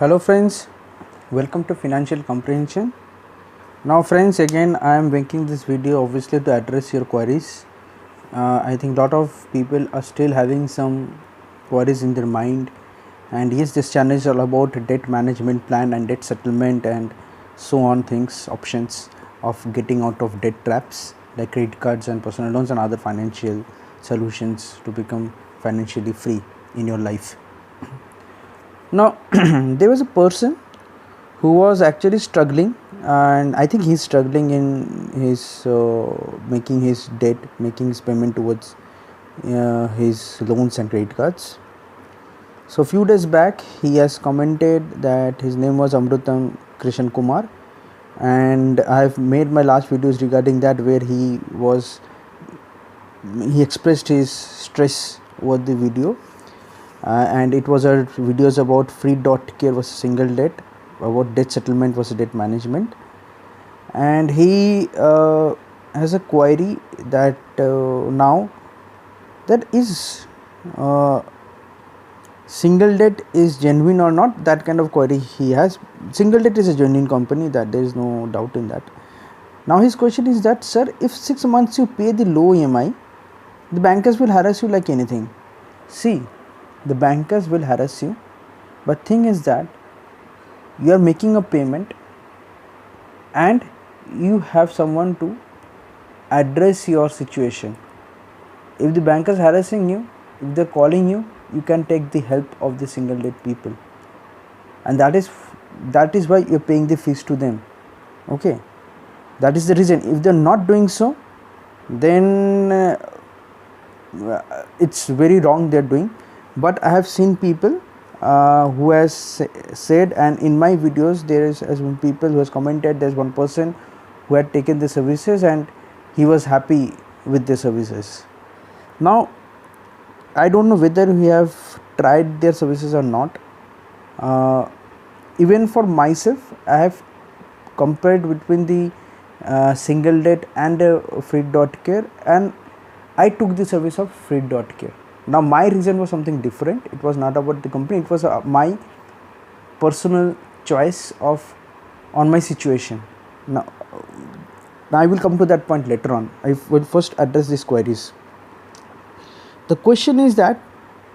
Hello friends, welcome to Financial Comprehension. Now friends, again I am making this video obviously to address your queries. I think lot of people are still having some queries in their mind, and yes, this channel is all about debt management plan and debt settlement and so on things, options of getting out of debt traps like credit cards and personal loans and other financial solutions to become financially free in your life. Now there was a person who was actually struggling, and I think he's struggling in his making his debt, making his payment towards his loans and credit cards. So a few days back he has commented that his name was Amrutam Krishan Kumar, and I have made my last videos regarding that, where he expressed his stress over the video, and it was a videos about free.care versus single debt, about debt settlement versus debt management. And he has a query that now that is single debt is genuine or not, that kind of query he has. Single debt is a genuine company, that there is no doubt in that. Now his question is that, sir, if 6 months you pay the low EMI, the bankers will harass you like anything. See, the bankers will harass you, but thing is that you are making a payment and you have someone to address your situation. If the banker is harassing you, if they are calling you, you can take the help of the single debt people, and that is why you are paying the fees to them. Okay, that is the reason. If they are not doing so, then it's very wrong they are doing. But I have seen people who has said, and in my videos there is been people who has commented. There's one person who had taken the services and he was happy with the services. Now I don't know whether we have tried their services or not. Even for myself, I have compared between the single debt and free.care, and I took the service of free.care. Now my reason was something different. It was not about the company, it was my personal choice on my situation. Now I will come to that point later on. I will first address these queries. The question is that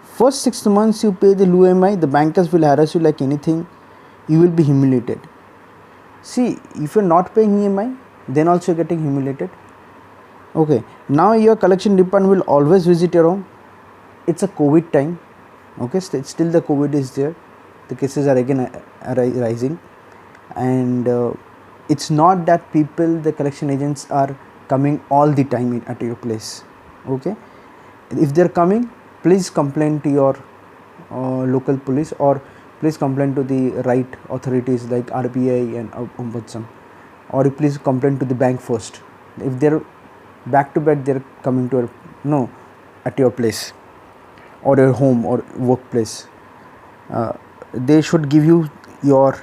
first 6 months you pay the low EMI, the bankers will harass you like anything, you will be humiliated. See, if you are not paying EMI, then also you are getting humiliated. Okay, now your collection department will always visit your home. It's a COVID time. Okay, still the COVID is there, the cases are again rising, and it's not that people, the collection agents, are coming all the time at your place. Okay, if they're coming, please complain to your local police, or please complain to the right authorities like RBI and Ombudsman, or please complain to the bank first. If they're back to back, they're coming to at your place or your home or workplace, they should give you your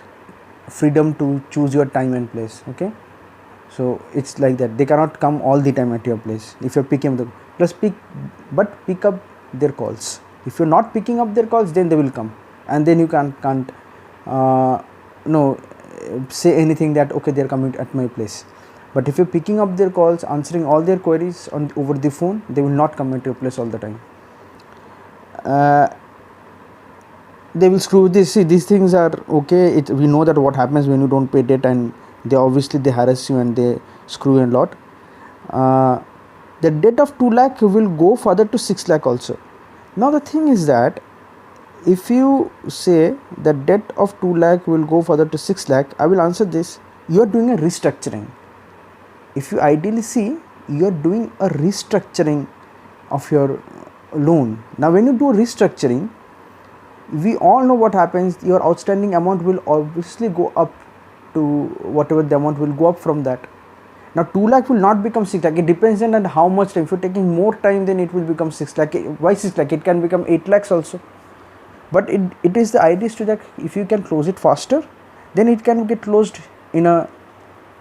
freedom to choose your time and place. Okay, so it's like that. They cannot come all the time at your place. If you're picking them, pick up their calls. If you're not picking up their calls, then they will come, and then you can't say anything that okay, they're coming at my place. But if you're picking up their calls, answering all their queries over the phone, they will not come at your place all the time. They will screw this. See, these things are okay. We know that what happens when you don't pay debt, and they harass you and they screw you a lot. The debt of 2 lakh will go further to 6 lakh also. Now the thing is that if you say that debt of 2 lakh will go further to 6 lakh, I will answer this. You are doing a restructuring. If you ideally see, you are doing a restructuring of your loan. Now when you do a restructuring, we all know what happens. Your outstanding amount will obviously go up to whatever the amount will go up from that. Now 2 lakh will not become 6 lakh. It depends on how much time. If you're taking more time, then it will become 6 lakh. Why 6 lakh? It can become 8 lakhs also. But it is the idea is to that if you can close it faster, then it can get closed in a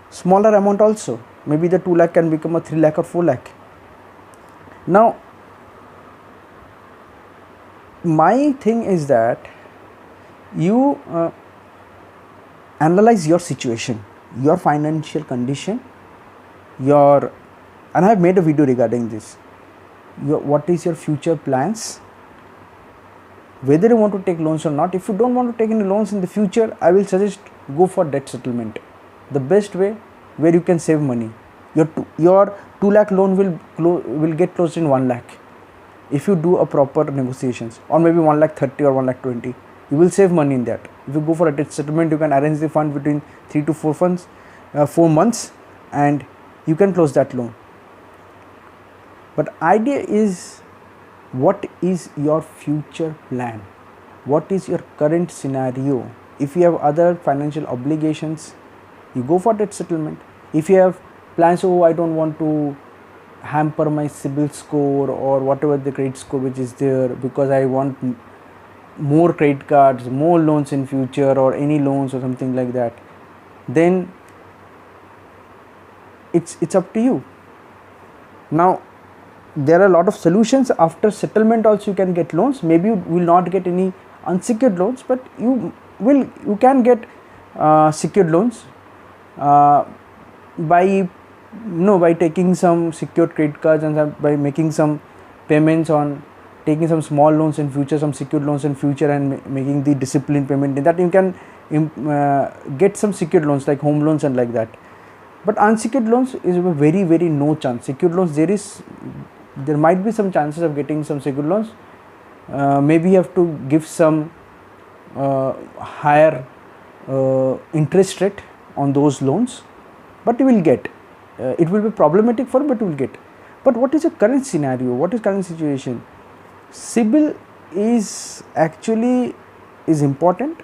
smaller amount also. Maybe the 2 lakh can become a 3 lakh or 4 lakh. Now my thing is that you analyze your situation, your financial condition, your, and I have made a video regarding this, what is your future plans, whether you want to take loans or not. If you don't want to take any loans in the future, I will suggest go for debt settlement, the best way where you can save money. Your 2 lakh loan will get closed in 1 lakh if you do a proper negotiations, or maybe 1 lakh 30 or 1 lakh 20. You will save money in that. If you go for a debt settlement, you can arrange the fund between 3 to 4 months, and you can close that loan. But idea is, what is your future plan? What is your current scenario? If you have other financial obligations, you go for debt settlement. If you have plans, oh, I don't want to hamper my CIBIL score or whatever the credit score which is there, because I want more credit cards, more loans in future, or any loans or something like that, then it's up to you. Now there are a lot of solutions. After settlement also you can get loans. Maybe you will not get any unsecured loans, but you can get secured loans by taking some secured credit cards, and by making some payments on taking some small loans in future, some secured loans in future, and making the disciplined payment. In that you can get some secured loans like home loans and like that. But unsecured loans is very no chance. Secured loans, there might be some chances of getting some secured loans. Maybe you have to give some higher interest rate on those loans, but you will get. It will be problematic for, but you will get. But what is your current scenario? What is current situation? CIBIL is important,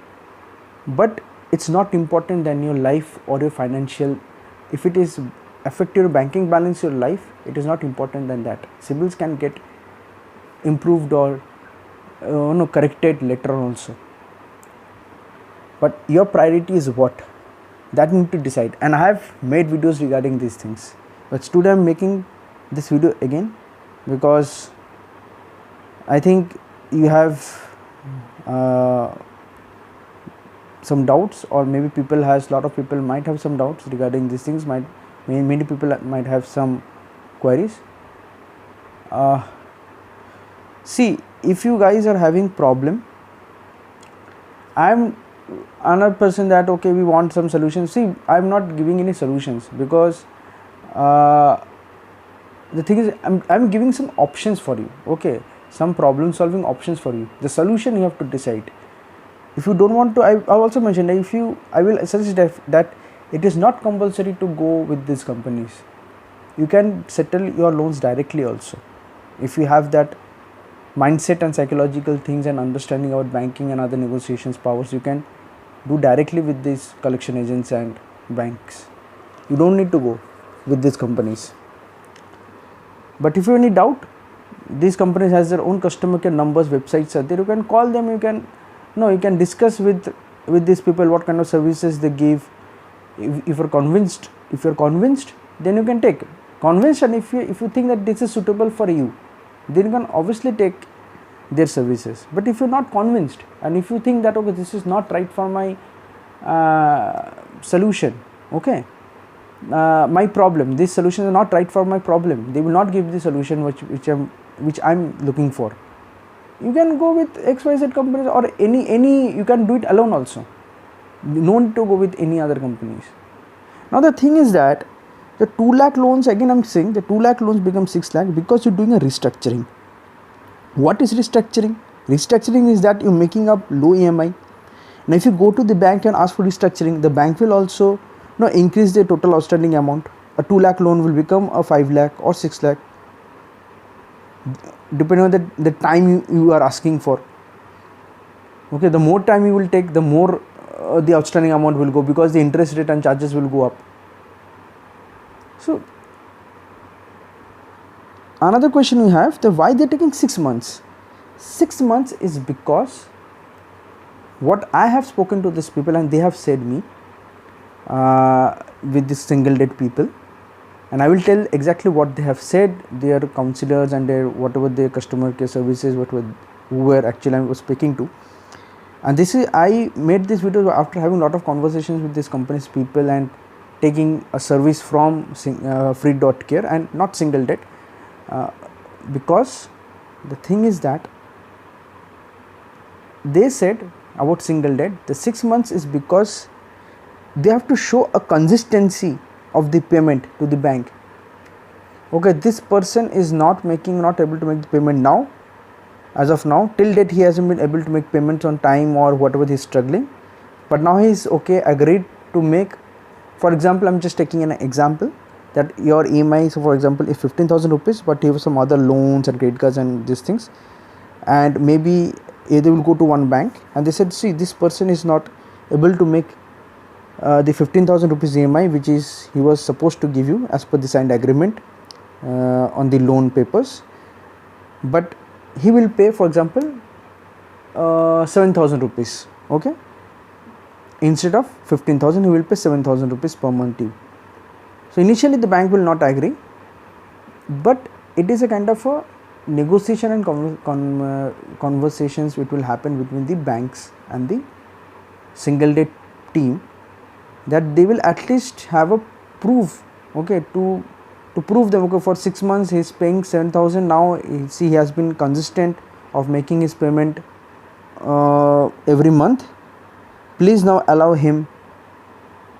but it's not important than your life or your financial. If it is affect your banking balance, your life, it is not important than that. CIBILs can get improved or corrected later on also. But your priority is what? That you need to decide. And I have made videos regarding these things, but today I am making this video again because I think you have some doubts, or maybe lot of people might have some doubts regarding these things. Many people might have some queries. See, if you guys are having problem, I am another person that, okay, we want some solutions. See, I am not giving any solutions, because the thing is, I am giving some options for you. Okay, some problem solving options for you. The solution you have to decide. If you don't want to, I also mentioned that I will suggest that it is not compulsory to go with these companies. You can settle your loans directly also. If you have that mindset and psychological things and understanding about banking and other negotiations powers, you can do directly with these collection agents and banks. You don't need to go with these companies. But if you have any doubt, these companies has their own customer care numbers, websites are there. You can call them. You can discuss with these people what kind of services they give. If you're convinced, then you can take convinced. And if you think that this is suitable for you, then you can obviously take their services. But if you're not convinced, and if you think that, okay, this is not right for my solution, okay, my problem, this solution is not right for my problem, they will not give the solution which I'm looking for, you can go with XYZ companies, or any you can do it alone also. No need to go with any other companies. Now the thing is that the 2 lakh loans, again I'm saying, the 2 lakh loans become 6 lakh because you're doing a restructuring. What is restructuring? Restructuring is that you're making up low EMI. Now if you go to the bank and ask for restructuring, the bank will also increase the total outstanding amount. A 2 lakh loan will become a 5 lakh or 6 lakh, depending on the time you are asking for. Okay, the more time you will take, the more the outstanding amount will go, because the interest rate and charges will go up. So another question we have, that why they are taking 6 months? 6 months is because what I have spoken to these people, and they have said me with this single debt people, and I will tell exactly what they have said, their counselors and their whatever their customer care services, who were actually I was speaking to. And this is, I made this video after having a lot of conversations with this company's people and taking a service from free.care and not single debt, because the thing is that they said about single debt, the 6 months is because they have to show a consistency of the payment to the bank. Okay, this person is not able to make the payment now, as of now, till date he hasn't been able to make payments on time or whatever he's struggling, but now he's agreed to make. For example, I'm just taking an example that your EMI, so for example, is 15,000 rupees, but you have some other loans and credit cards and these things, and maybe they will go to one bank and they said, see, this person is not able to make the 15,000 rupees EMI which is he was supposed to give you as per the signed agreement on the loan papers, but he will pay, for example, 7,000 rupees. Okay, instead of 15,000 he will pay 7,000 rupees per month due. So initially the bank will not agree, but it is a kind of a negotiation and conversations which will happen between the banks and the single debt team, that they will at least have a proof, okay, to prove them, okay, for 6 months he is paying 7,000, now see he has been consistent of making his payment every month, please now allow him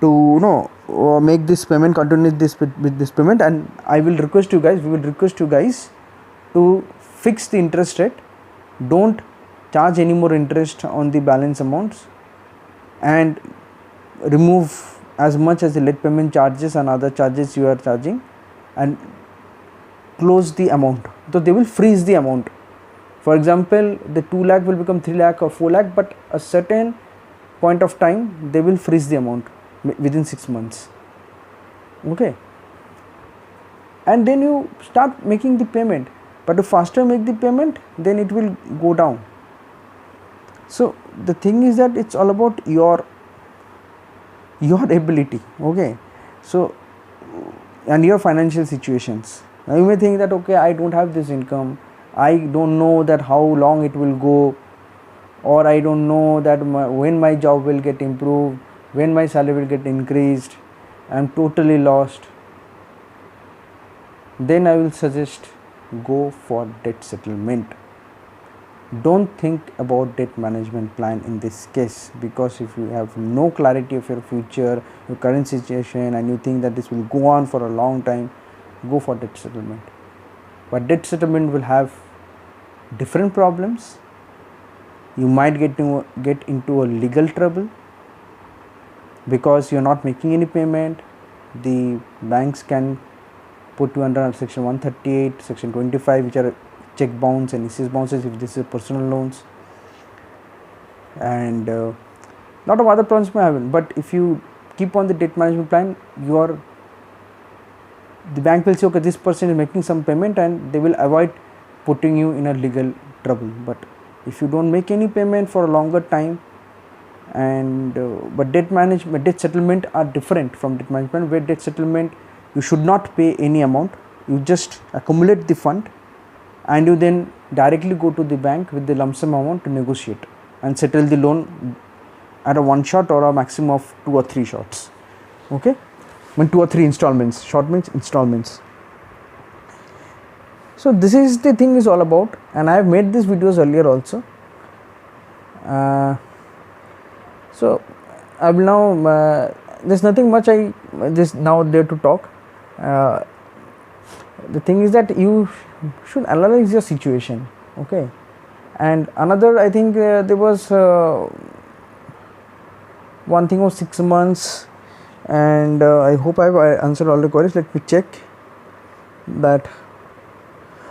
to make this payment, continue this with this payment, and we will request you guys to fix the interest rate, don't charge any more interest on the balance amounts, and remove as much as the late payment charges and other charges you are charging, and close the amount. So they will freeze the amount. For example, the 2 lakh will become 3 lakh or 4 lakh, but a certain point of time they will freeze the amount within 6 months. Okay, and then you start making the payment, but to faster make the payment, then it will go down. So the thing is that it's all about your ability. Okay, so and your financial situations. Now you may think that, okay, I don't have this income, I don't know that how long it will go, or I don't know that when my job will get improved, when my salary will get increased, I am totally lost. Then I will suggest go for debt settlement. Don't think about debt management plan in this case, because if you have no clarity of your future, your current situation, and you think that this will go on for a long time, go for debt settlement. But debt settlement will have different problems. You might get into a legal trouble because you are not making any payment. The banks can put you under section 138, section 25, which are check bounce and ECS bounces if this is personal loans, and lot of other problems may happen. But if you keep on the debt management plan, the bank will say, okay, this person is making some payment, and they will avoid putting you in a legal trouble. But if you don't make any payment for a longer time, and but debt settlement are different from debt management, where debt settlement you should not pay any amount, you just accumulate the fund, and you then directly go to the bank with the lump sum amount to negotiate and settle the loan at a one shot or a maximum of 2 or 3 shots. Okay, when 2 or 3 installments, short means installments. So this is the thing is all about, and I have made these videos earlier also. So I will now there's nothing much I just now there to talk. The thing is that you should analyze your situation. Okay, and another, I think there was one thing was 6 months, and I hope I have answered all the queries. Let me check that.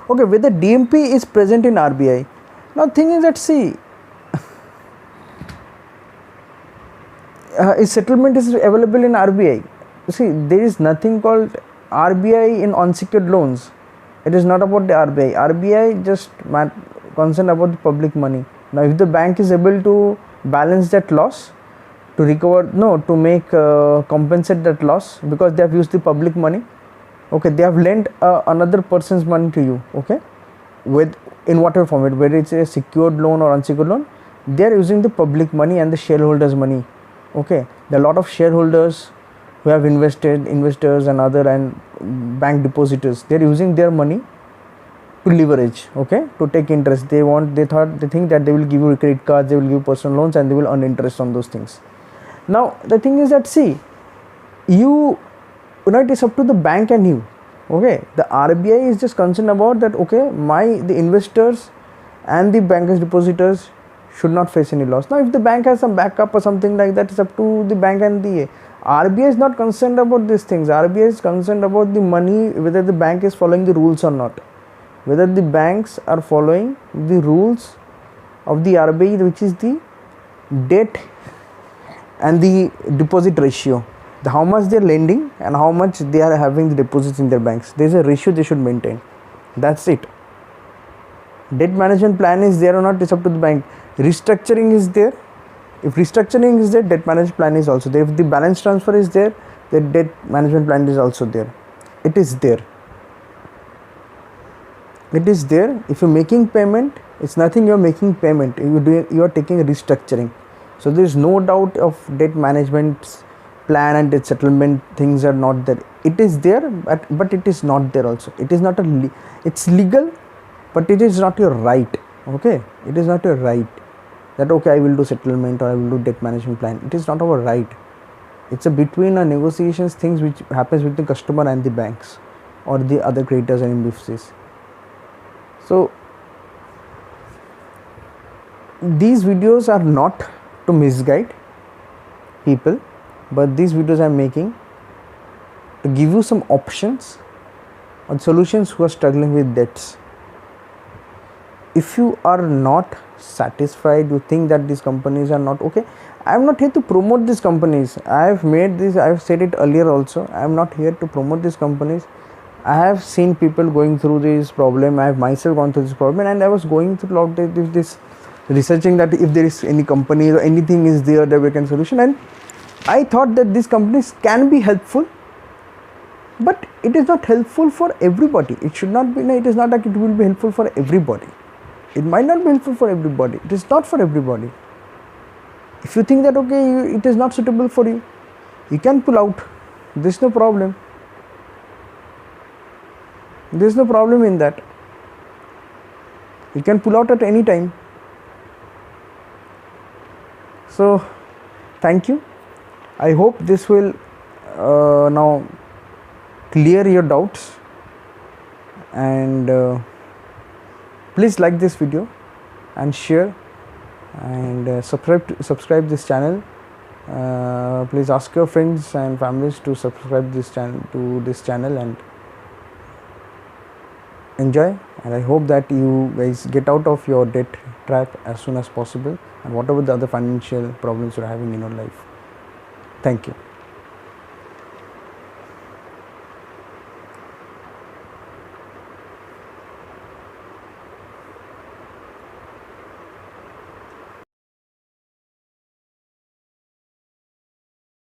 Okay, whether DMP is present in RBI. Now thing is that, see, if settlement is available in RBI, see, there is nothing called RBI in unsecured loans. It is not about the RBI. RBI just concerned about the public money. Now if the bank is able to balance that loss, to recover, to make compensate that loss, because they have used the public money, okay, they have lent another person's money to you, okay, with in whatever format, whether it's a secured loan or unsecured loan, they are using the public money and the shareholders money. Okay, there are a lot of shareholders who have invested, investors and other, and bank depositors, they are using their money to leverage, okay, to take interest. They think that they will give you credit cards, they will give you personal loans, and they will earn interest on those things. Now the thing is that, see, you know, it is up to the bank and you. Okay, the RBI is just concerned about that, okay, the investors and the bankers depositors should not face any loss. Now if the bank has some backup or something like that, it's up to the bank and the RBI is not concerned about these things. RBI is concerned about the money, whether the bank is following the rules or not, whether the banks are following the rules of the RBI, which is the debt and the deposit ratio, how much they are lending and how much they are having the deposits in their banks. There is a ratio they should maintain. That's it. Debt management plan is there or not, it's up to the bank. Restructuring is there. If restructuring is there, debt management plan is also there. If the balance transfer is there, the debt management plan is also there. It is there. It is there. If you're making payment, it's nothing, you're making payment, you are taking a restructuring. So there is no doubt of debt management plan and debt settlement things are not there. It is there, but it is not there also. It is not it's legal, but it is not your right. Okay, it is not your right that, okay, I will do settlement or I will do debt management plan. It is not our right. It's a between a negotiations things which happens with the customer and the banks or the other creditors and NBFCs. So these videos are not to misguide people, but these videos I am making to give you some options or solutions who are struggling with debts. If you are not satisfied, you think that these companies are not okay, I am not here to promote these companies. I have said it earlier also, I am not here to promote these companies. I have seen people going through this problem. I have myself gone through this problem, and I was going through a lot of this researching that if there is any company or anything is there that we can solution, and I thought that these companies can be helpful, but it is not helpful for everybody. It should not be, it is not like it will be helpful for everybody. It might not be helpful for everybody. It is not for everybody. If you think that, okay, it is not suitable for you, you can pull out. There is no problem. There is no problem in that. You can pull out at any time. So thank you. I hope this will now clear your doubts, and please like this video and share, and subscribe this channel. Please ask your friends and families to subscribe this channel and enjoy. And I hope that you guys get out of your debt trap as soon as possible, and whatever the other financial problems you're having in your life. Thank you.